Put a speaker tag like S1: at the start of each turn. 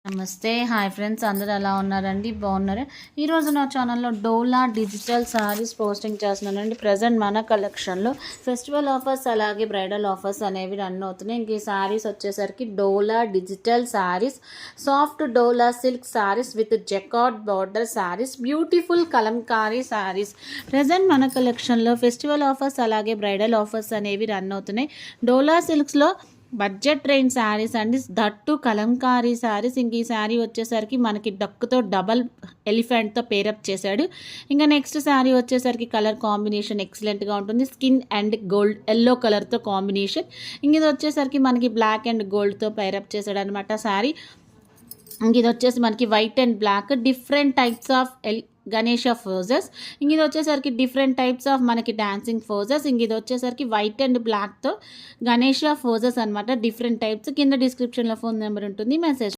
S1: నమస్తే hi friends, అందరూ ఎలా ఉన్నారండి? బాగున్నారా? ఈరోజు నా ఛానల్లో డోలా డిజిటల్ శారీస్ పోస్టింగ్ చేస్తున్నానండి. ప్రజెంట్ మన కలెక్షన్లో ఫెస్టివల్ ఆఫర్స్ అలాగే బ్రైడల్ ఆఫర్స్ అనేవి రన్ అవుతున్నాయి. ఇంక ఈ శారీస్ వచ్చేసరికి Dola digital sarees, soft Dola silk sarees with jacquard border sarees, beautiful kalamkari sarees. Present మన కలెక్షన్లో ఫెస్టివల్ ఆఫర్స్ అలాగే బ్రైడల్ ఆఫర్స్ అనేవి రన్ అవుతున్నాయి. డోలా సిల్క్స్లో బడ్జెట్ రేంజ్ శారీస్ అండి, దట్టు కలంకారీ శారీస్. ఇంక ఈ శారీ వచ్చేసరికి మనకి డక్కుతో డబల్ ఎలిఫెంట్తో పేరప్ చేశాడు. ఇంకా నెక్స్ట్ శారీ వచ్చేసరికి కలర్ కాంబినేషన్ ఎక్సలెంట్గా ఉంటుంది. స్కిన్ అండ్ గోల్డ్ ఎల్లో కలర్తో కాంబినేషన్. ఇంక ఇది వచ్చేసరికి మనకి బ్లాక్ అండ్ గోల్డ్తో పేరప్ చేశాడు అనమాట శారీ. ఇంక ఇది వచ్చేసి మనకి white and black different types of Ganesha poses. ఇంక ఇది వచ్చేసరికి డిఫరెంట్ టైప్స్ ఆఫ్ మనకి డాన్సింగ్ ఫోజెస్. ఇంక ఇది వచ్చేసరికి వైట్ అండ్ బ్లాక్తో గణేష ఫోజెస్ అనమాట, డిఫరెంట్ టైప్స్. కింద డిస్క్రిప్షన్లో ఫోన్ నెంబర్ ఉంటుంది, మెసేజ్